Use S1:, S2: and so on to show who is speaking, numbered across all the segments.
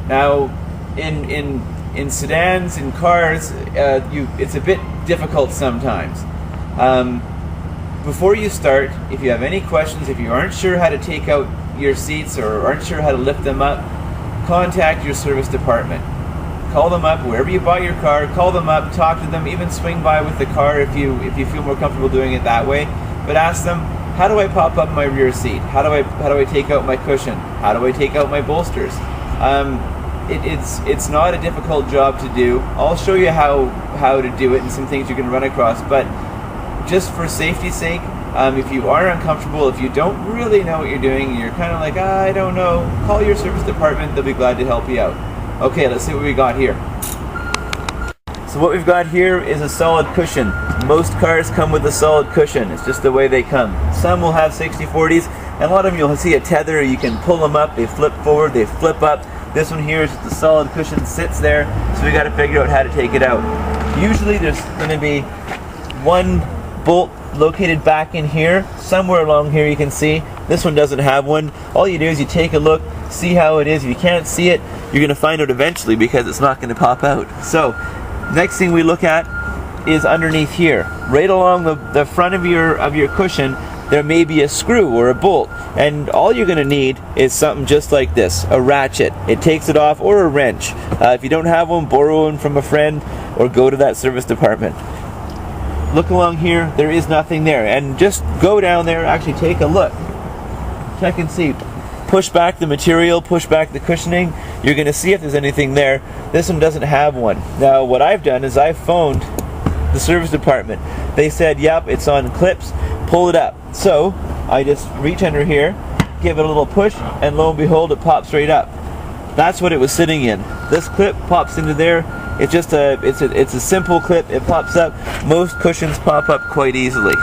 S1: Now, in sedans, in cars, it's a bit difficult sometimes. Before you start, if you have any questions, if you aren't sure how to take out your seats or aren't sure how to lift them up, contact your service department. Call them up wherever you bought your car. Call them up, talk to them, even swing by with the car if you feel more comfortable doing it that way. But ask them, how do I pop up my rear seat? How do I take out my cushion? How do I take out my bolsters? It's not a difficult job to do. I'll show you how to do it and some things you can run across. But just for safety's sake, if you are uncomfortable, if you don't really know what you're doing, you're kind of like, I don't know, call your service department. They'll be glad to help you out. Okay, let's see what we got here. So what we've got here is a solid cushion. Most cars come with a solid cushion. It's just the way they come. Some will have 60/40s, and a lot of them you'll see a tether. You can pull them up, they flip forward, they flip up. This one here is just a solid cushion, sits there, so we got to figure out how to take it out. Usually there's going to be one bolt located back in here. Somewhere along here you can see. This one doesn't have one. All you do is you take a look, see how it is. If you can't see it, you're going to find out eventually because it's not going to pop out. So, next thing we look at is underneath here. Right along the front of your cushion, there may be a screw or a bolt. And all you're going to need is something just like this, a ratchet. It takes it off, or a wrench. If you don't have one, borrow one from a friend or go to that service department. Look along here, there is nothing there. And just go down there, actually take a look. Check and see. Push back the material, push back the cushioning. You're going to see if there's anything there. This one doesn't have one. Now what I've done is I've phoned the service department. They said, yep, it's on clips, pull it up. So I just reach under here, give it a little push, and lo and behold, it pops right up. That's what it was sitting in. This clip pops into there. It's just it's a simple clip. It pops up. Most cushions pop up quite easily.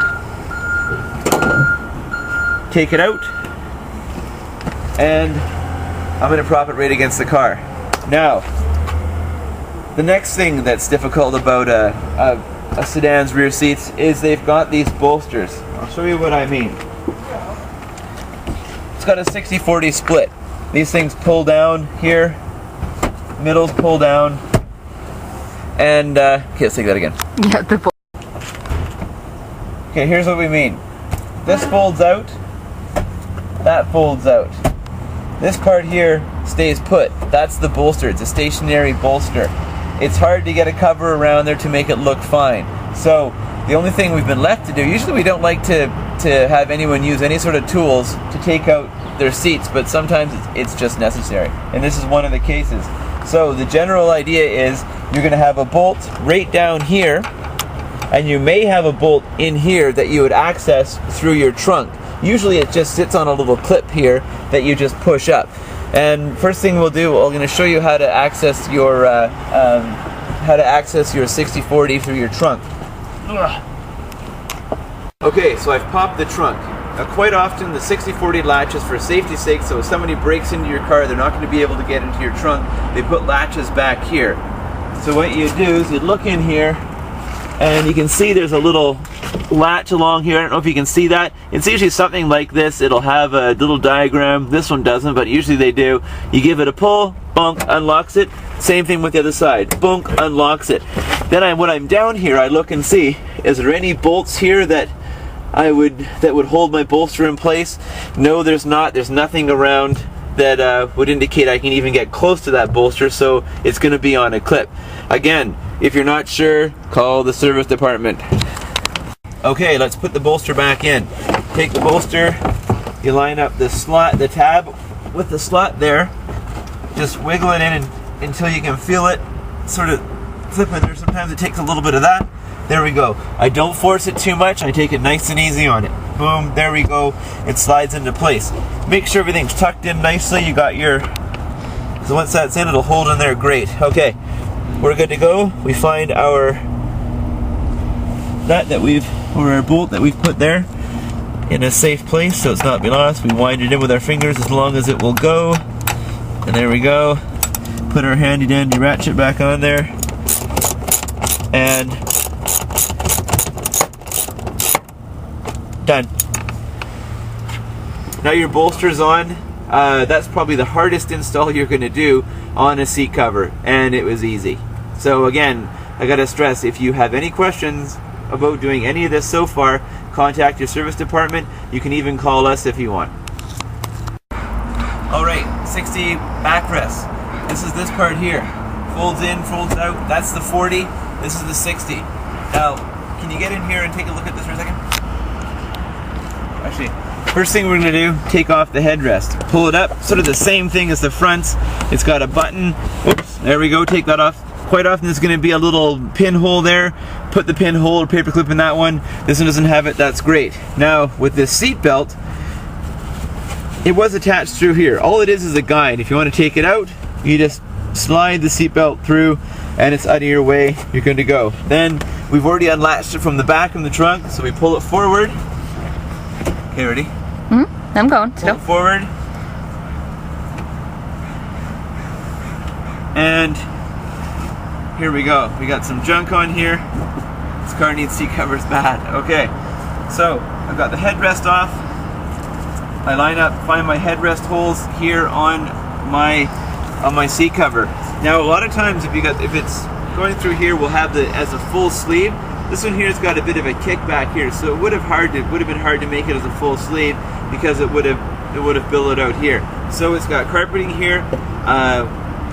S1: Take it out, and I'm going to prop it right against the car. Now, the next thing that's difficult about a sedan's rear seats is they've got these bolsters. I'll show you what I mean. It's got a 60/40 split. These things pull down here, middles pull down, and okay, let's take that again.
S2: Yeah,
S1: okay, here's what we mean. This folds out, that folds out. This part here stays put. That's the bolster. It's a stationary bolster. It's hard to get a cover around there to make it look fine. So the only thing we've been left to do, usually we don't like to have anyone use any sort of tools to take out their seats, but sometimes it's just necessary. And this is one of the cases. So the general idea is you're going to have a bolt right down here, and you may have a bolt in here that you would access through your trunk. Usually it just sits on a little clip here that you just push up. And first thing we'll do, I'm going to show you how to access your 60/40 through your trunk. Okay, so I've popped the trunk. Now quite often the 60/40 latches, for safety's sake, so if somebody breaks into your car, they're not going to be able to get into your trunk. They put latches back here. So what you do is you look in here, and you can see there's a little latch along here. I don't know if you can see that. It's usually something like this. It'll have a little diagram. This one doesn't, but usually they do. You give it a pull, bonk, unlocks it. Same thing with the other side. Bonk, unlocks it. Then when I'm down here, I look and see, is there any bolts here that would hold my bolster in place? No, there's not. There's nothing around that would indicate I can even get close to that bolster, so it's going to be on a clip. Again, if you're not sure, call the service department. Okay, let's put the bolster back in. Take the bolster, you line up the slot, the tab with the slot there, just wiggle it in until you can feel it sort of flip in there. Sometimes it takes a little bit of that. There we go. I don't force it too much. I take it nice and easy on it. Boom, there we go. It slides into place. Make sure everything's tucked in nicely. You got your, so once that's in, it'll hold in there great. Okay, we're good to go. We find our nut that or our bolt that we've put there in a safe place so it's not be lost. We wind it in with our fingers as long as it will go. And there we go. Put our handy dandy ratchet back on there. And done. Now your bolster's on. That's probably the hardest install you're going to do on a seat cover, and it was easy. So again, I got to stress, if you have any questions about doing any of this so far, contact your service department. You can even call us if you want. Alright, 60 backrest. This is this part here. Folds in, folds out. That's the 40. This is the 60. Now, can you get in here and take a look at this for a second? Actually, first thing we're going to do, take off the headrest. Pull it up, sort of the same thing as the fronts. It's got a button. Oops, there we go, take that off. Quite often there's going to be a little pinhole there. Put the pinhole or paper clip in that one. This one doesn't have it, that's great. Now, with this seat belt, it was attached through here. All it is a guide. If you want to take it out, you just slide the seat belt through and it's out of your way, you're good to go. Then, we've already unlatched it from the back of the trunk, so we pull it forward. Okay, ready?
S2: I'm going.
S1: Pull it forward. And here we go. We got some junk on here. This car needs seat covers bad. Okay, so I've got the headrest off. I line up, find my headrest holes here on my seat cover. Now, a lot of times, if it's going through here, we'll have the as a full sleeve. This one here's got a bit of a kickback here, so it would have been hard to make it as a full sleeve because it would have billowed out here. So it's got carpeting here.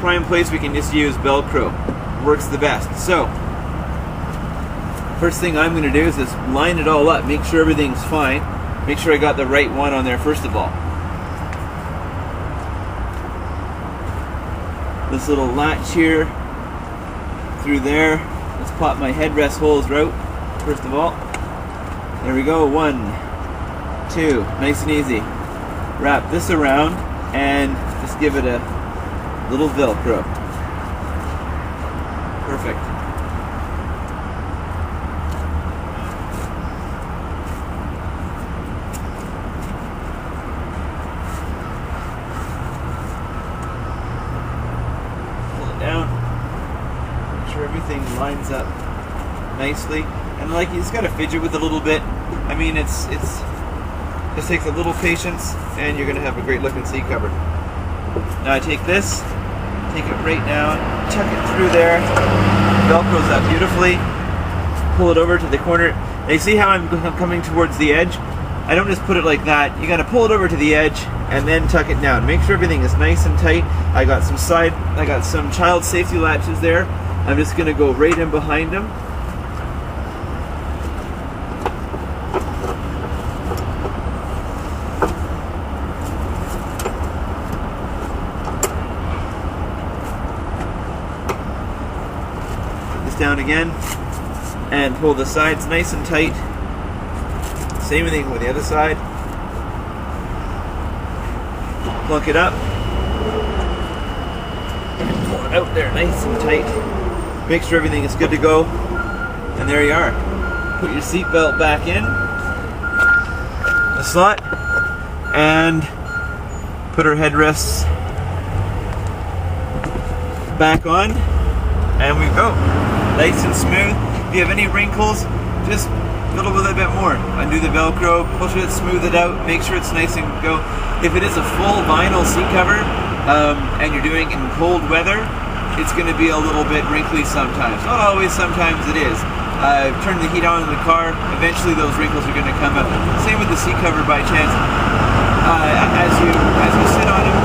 S1: Prime place we can just use Velcro. Works the best. So first thing I'm going to do is just line it all up, make sure everything's fine, make sure I got the right one on there first of all. This little latch here through there. Let's pop my headrest holes out first of all. There we go. 1, 2, nice and easy. Wrap this around and just give it a little Velcro. Perfect. Pull it down. Make sure everything lines up nicely. And like, you just gotta fidget with it a little bit. I mean, it's just takes a little patience, and you're gonna have a great looking seat cover. Now I take this, take it right down, tuck it through there, Velcros that beautifully, pull it over to the corner. Now you see how I'm coming towards the edge? I don't just put it like that. You gotta pull it over to the edge and then tuck it down. Make sure everything is nice and tight. I got some child safety latches there. I'm just gonna go right in behind them. Down again and pull the sides nice and tight. Same thing with the other side. Plunk it up and pull it out there nice and tight. Make sure everything is good to go, and there you are. Put your seat belt back in the slot and put our headrests back on, and we go. Nice and smooth. If you have any wrinkles, just fiddle with it a bit more. Undo the Velcro, push it, smooth it out, make sure it's nice and go. If it is a full vinyl seat cover and you're doing it in cold weather, it's going to be a little bit wrinkly sometimes. Not always, sometimes it is. Turn the heat on in the car, eventually those wrinkles are going to come out. Same with the seat cover by chance. As you sit on it,